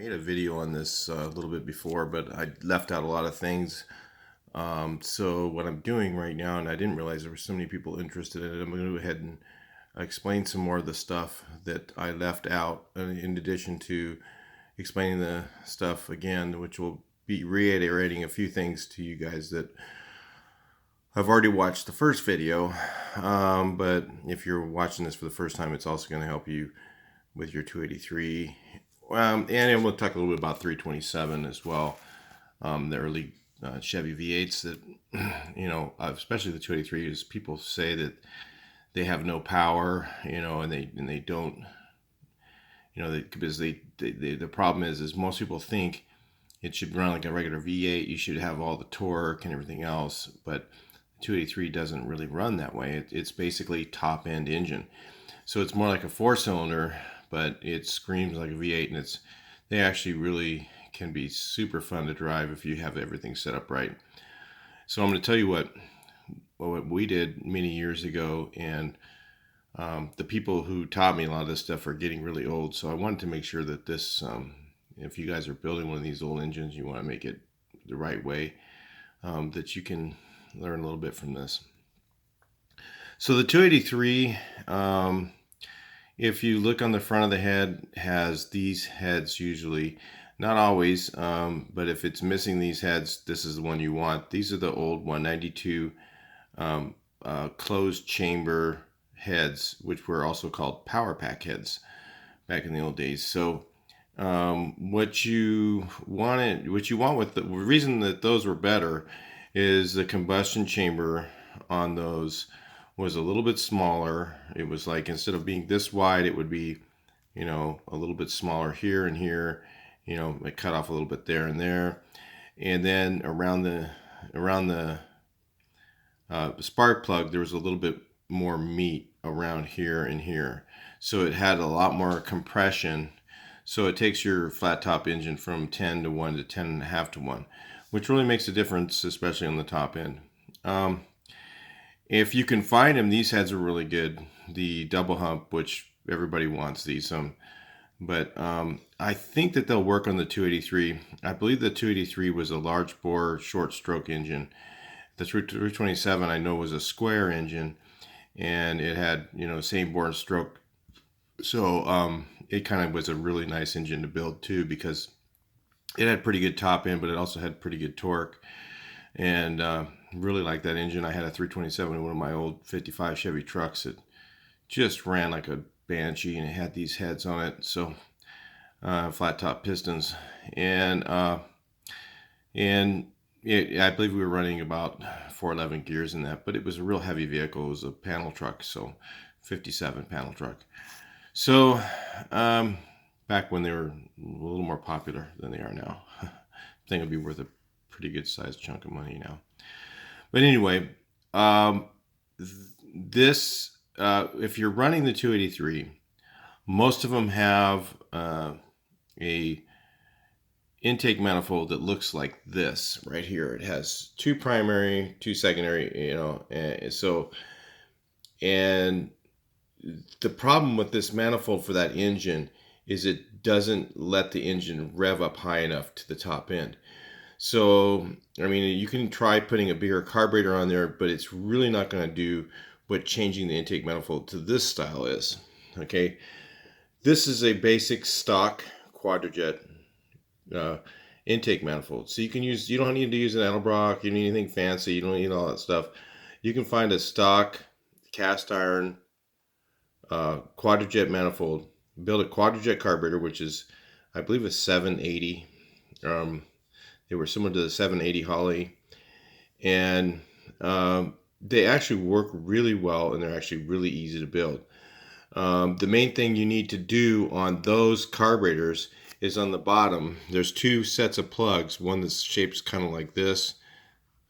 made a video on this a little bit before, but I left out a lot of things. So what I'm doing right now, and I didn't realize there were so many people interested in it, I'm going to go ahead and explain some more of the stuff that I left out, in addition to explaining the stuff again, which will be reiterating a few things to you guys that I've already watched the first video. But if you're watching this for the first time, it's also going to help you with your 283. And we'll talk a little bit about 327 as well. The early Chevy V8s that, especially the 283, is people say that they have no power, and they don't, because the problem is most people think it should run like a regular V8. You should have all the torque and everything else, but 283 doesn't really run that way. It's basically top end engine, so it's more like a 4-cylinder, but it screams like a V8, and they actually really can be super fun to drive if you have everything set up right. So I'm going to tell you what we did many years ago, and the people who taught me a lot of this stuff are getting really old, so I wanted to make sure that this, if you guys are building one of these old engines, you want to make it the right way, that you can learn a little bit from this. So the 283, if you look on the front of the head, has these heads usually. Not always, but if it's missing these heads, this is the one you want. These are the old 192 closed chamber heads, which were also called power pack heads back in the old days. So what you want with the reason that those were better is the combustion chamber on those was a little bit smaller. It was like, instead of being this wide, it would be, a little bit smaller here and here. It cut off a little bit there and there, and then around the spark plug, there was a little bit more meat around here and here, so it had a lot more compression. So it takes your flat top engine from 10 to 1 to 10.5 to 1, which really makes a difference, especially on the top end. If you can find them, these heads are really good. The double hump, which everybody wants these, but I think that they'll work on the 283. I believe the 283 was a large bore short stroke engine. The 327 I know was a square engine, and it had same bore and stroke. So it kind of was a really nice engine to build too, because it had pretty good top end, but it also had pretty good torque. And really like that engine. I had a 327 in one of my old 55 Chevy trucks. It just ran like a banshee, and it had these heads on it, so flat top pistons, and I believe we were running about 411 gears in that, but it was a real heavy vehicle. It was a panel truck, so 57 panel truck. So back when they were a little more popular than they are now. I think it'd be worth a pretty good sized chunk of money now. But anyway, this if you're running the 283, most of them have a intake manifold that looks like this right here. It has 2 primary, 2 secondary, and the problem with this manifold for that engine is it doesn't let the engine rev up high enough to the top end. So, you can try putting a bigger carburetor on there, but it's really not going to do what changing the intake manifold to this style is. Okay, this is a basic stock quadrajet intake manifold. So you don't need to use an Edelbrock, you don't need anything fancy, you don't need all that stuff. You can find a stock cast iron quadrajet manifold, build a quadrajet carburetor, which is, I believe, a 780. They were similar to the 780 Holly, and they actually work really well, and they're actually really easy to build. The main thing you need to do on those carburetors is on the bottom, there's 2 sets of plugs. One that's shaped kind of like this,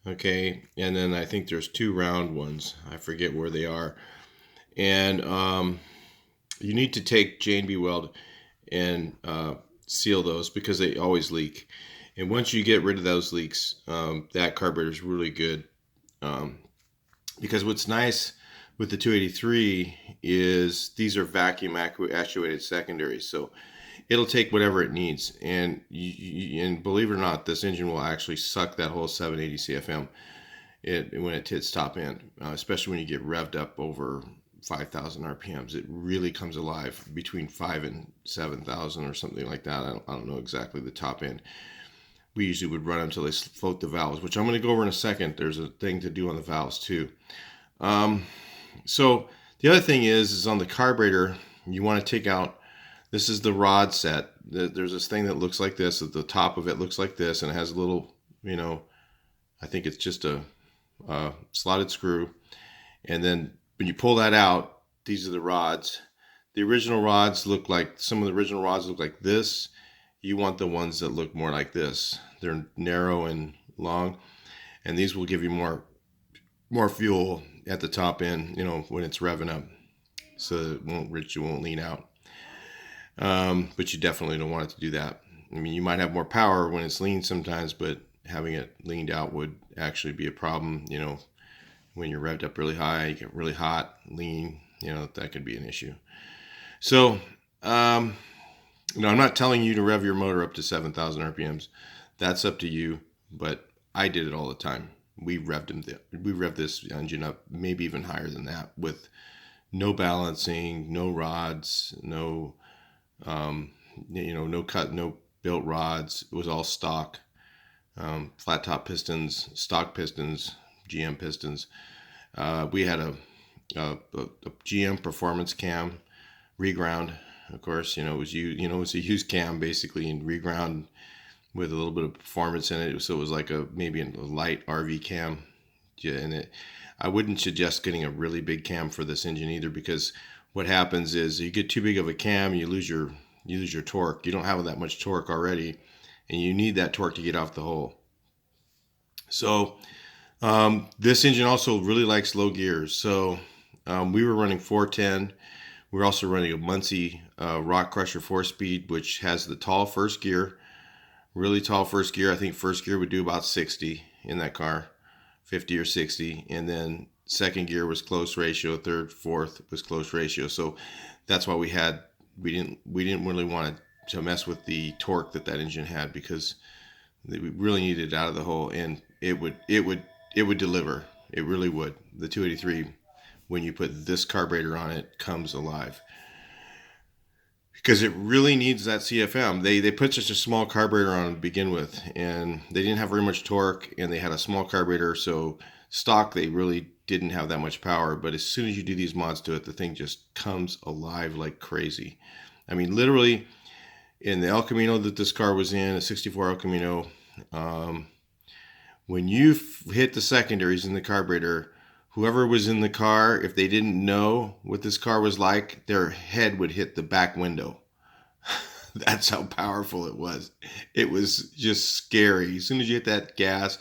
okay, and then I think there's 2 round ones. I forget where they are. And you need to take J&B weld and seal those, because they always leak. And once you get rid of those leaks, that carburetor is really good. Because what's nice with the 283 is these are vacuum actuated secondaries. So it'll take whatever it needs. And and believe it or not, this engine will actually suck that whole 780 CFM when it hits top end, especially when you get revved up over 5,000 RPMs. It really comes alive between 5 and 7,000 or something like that. I don't know exactly the top end. We usually would run until they float the valves, which I'm going to go over in a second. There's a thing to do on the valves too. So the other thing is on the carburetor, you want to take out, this is the rod set. There's this thing that looks like this, at the top of it looks like this, and it has a little, I think it's just a slotted screw. And then when you pull that out, these are the rods. The original rods look like, some of the original rods look like this. You want the ones that look more like this. They're narrow and long, and these will give you more fuel at the top end, when it's revving up, so it won't lean out. But you definitely don't want it to do that. I mean, you might have more power when it's lean sometimes, but having it leaned out would actually be a problem. When you're revved up really high, you get really hot, lean, that could be an issue. So, I'm not telling you to rev your motor up to 7,000 RPMs. That's up to you, but I did it all the time. We revved this engine up maybe even higher than that with no balancing, no rods, no no built rods. It was all stock, flat top pistons, stock pistons, GM pistons. We had a GM performance cam, reground. Of course, it was a used cam basically, and reground with a little bit of performance in it. So it was like maybe a light RV cam. Yeah, and I wouldn't suggest getting a really big cam for this engine either, because what happens is you get too big of a cam, you lose your torque. You don't have that much torque already, and you need that torque to get off the hole. So this engine also really likes low gears. So we were running 410. We're also running a Muncie Rock Crusher 4-speed, which has the tall first gear, really tall first gear. I think first gear would do about 60 in that car, 50 or 60, and then second gear was close ratio, third, fourth was close ratio. So that's why we didn't really want to mess with the torque that engine had, because we really needed it out of the hole, and it would deliver. It really would. The 283, when you put this carburetor on it, comes alive, because it really needs that CFM. They put such a small carburetor on to begin with, and they didn't have very much torque, and they had a small carburetor, so stock they really didn't have that much power. But as soon as you do these mods to it, the thing just comes alive like crazy. I mean, literally, in the El Camino that this car was in, a 64 El Camino, when you hit the secondaries in the carburetor, whoever was in the car, if they didn't know what this car was like, their head would hit the back window. That's how powerful it was. It was just scary. As soon as you hit that gas,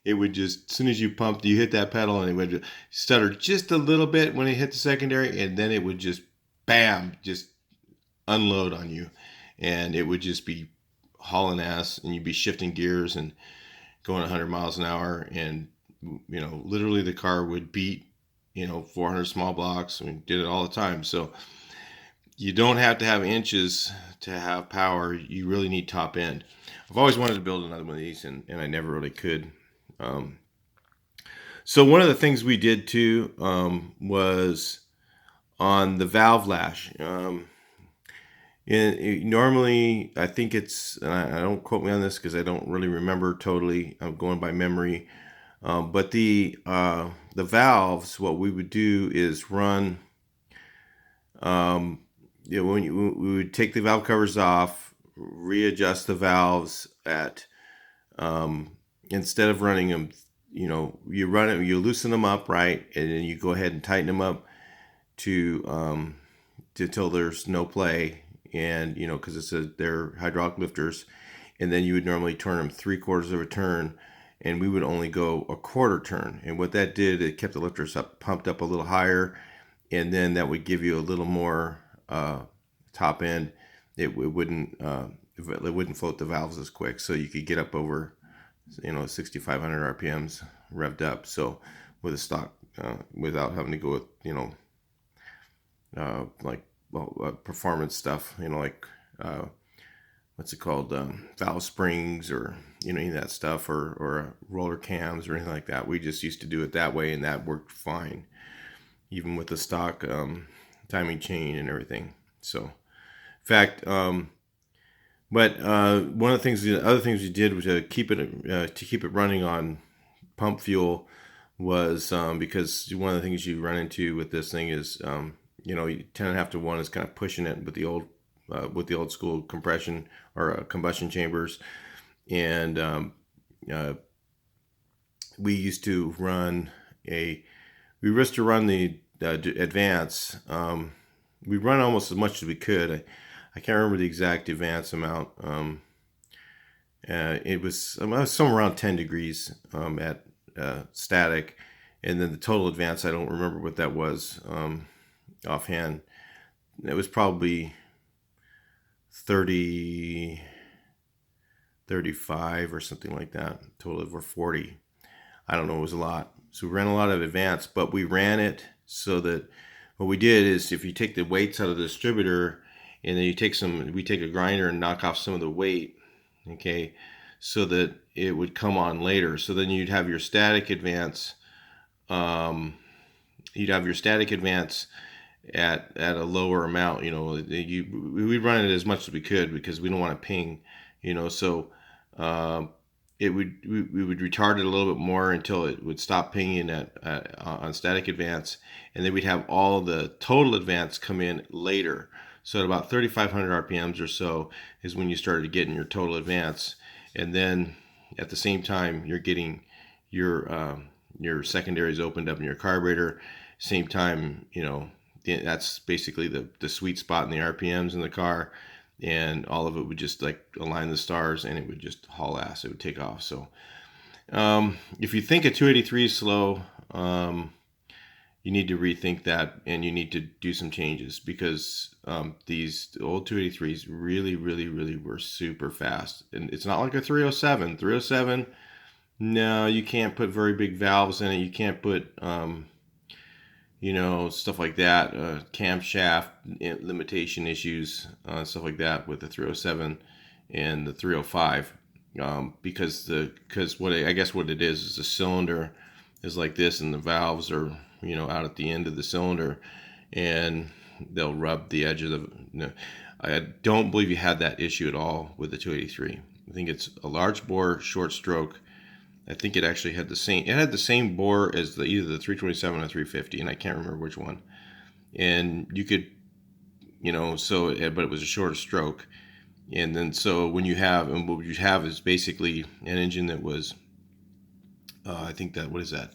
it would just, as soon as you pumped, you hit that pedal, and it would stutter just a little bit when it hit the secondary, and then it would just, bam, just unload on you. And it would just be hauling ass, and you'd be shifting gears and going 100 miles an hour, and literally the car would beat 400 small blocks. I mean, did it all the time. So you don't have to have inches to have power. You really need top end. I've always wanted to build another one of these, and I never really could. So one of the things we did too was on the valve lash. Normally, I think it's, and I don't quote me on this because I don't really remember totally. I'm going by memory. But the valves, what we would do is run, when we would take the valve covers off, readjust the valves at, instead of running them, you run it, you loosen them up, right, and then you go ahead and tighten them up to till there's no play, and because they're hydraulic lifters, and then you would normally turn them 3/4 of a turn, and we would only go a quarter turn. And what that did, it kept the lifters pumped up a little higher, and then that would give you a little more top end. It wouldn't float the valves as quick, so you could get up over 6,500 RPMs revved up. So with a stock, without having to go with performance stuff, like what's it called, valve springs, or any of that stuff, or roller cams or anything like that. We just used to do it that way, and that worked fine, even with the stock timing chain and everything. So, in fact, but one of the other things we did was to keep it running on pump fuel was because one of the things you run into with this thing is 10.5 to 1 is kind of pushing it with the old school compression or combustion chambers, and we used to run the advance. We run almost as much as we could. I can't remember the exact advance amount. It was somewhere around 10 degrees at static, and then the total advance, I don't remember what that was offhand. It was probably 30, 35 or something like that. Total over 40. I don't know, it was a lot. So we ran a lot of advance, but we ran it so that what we did is, if you take the weights out of the distributor and then we take a grinder and knock off some of the weight, okay, so that it would come on later. So then you'd have your static advance. At a lower amount. We run it as much as we could because we don't want to ping. So we would retard it a little bit more until it would stop pinging on static advance, and then we'd have all the total advance come in later. So at about 3,500 RPMs or so is when you started getting your total advance, and then at the same time you're getting your secondaries opened up in your carburetor. Same time, that's basically the sweet spot in the RPMs in the car, and all of it would just like align the stars, and it would just haul ass. It would take off. So if you think a 283 is slow, you need to rethink that, and you need to do some changes, because these old 283s really, really, really were super fast. And it's not like a 307. 307, no, you can't put very big valves in it. You can't put stuff like that, camshaft limitation issues, stuff like that with the 307 and the 305, because what it is the cylinder is like this, and the valves are out at the end of the cylinder, and they'll rub the edge of the. No, I don't believe you had that issue at all with the 283. I think it's a large bore, short stroke. I think it actually had the same bore as either the 327 or 350, and I can't remember which one. And you could, but it was a shorter stroke. And then what you have is basically an engine that was, I think what is that,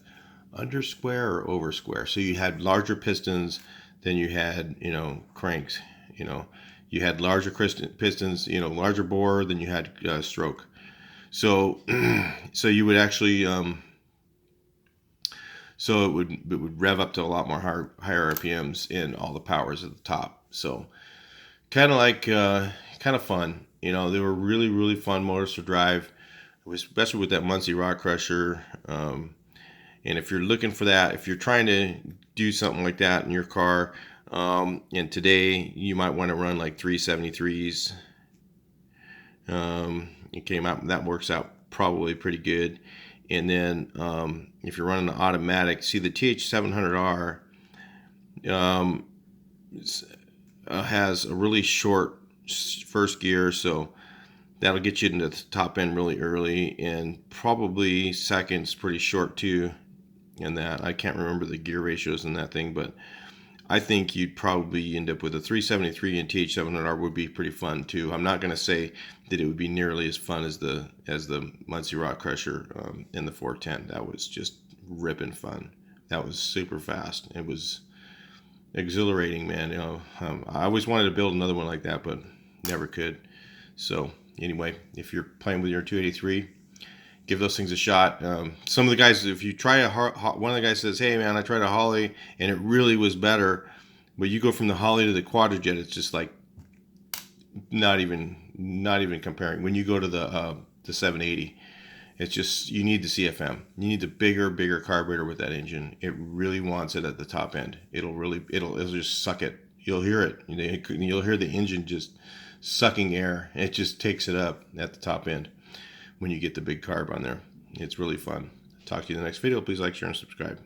under square or over square? So you had larger pistons than you had, cranks. You had larger pistons, larger bore than you had stroke. So you would actually, so it would rev up to a lot more higher RPMs in all the powers at the top. So kind of fun. They were really, really fun motors to drive, especially with that Muncie rock crusher. And if you're looking for that, if you're trying to do something like that in your car, and today you might want to run like 373s. It came out, that works out probably pretty good. And then if you're running an automatic, see the TH700R has a really short first gear, so that'll get you into the top end really early, and probably second's pretty short too. In that, I can't remember the gear ratios in that thing, but I think you'd probably end up with a 373, and TH700R would be pretty fun too. I'm not going to say that it would be nearly as fun as the Muncie Rock Crusher in the 410. That was just ripping fun. That was super fast. It was exhilarating, man. I always wanted to build another one like that, but never could. So anyway, if you're playing with your 283, give those things a shot. Some of the guys, if you try one of the guys says, "Hey man, I tried a Holly and it really was better," but you go from the Holly to the Quadrajet, it's just like not even comparing. When you go to the 780, it's just, you need the CFM. You need the bigger carburetor with that engine. It really wants it at the top end. It'll just suck it. You'll hear it. You'll hear the engine just sucking air. It just takes it up at the top end when you get the big carb on there. It's really fun. Talk to you in the next video. Please like, share, and subscribe.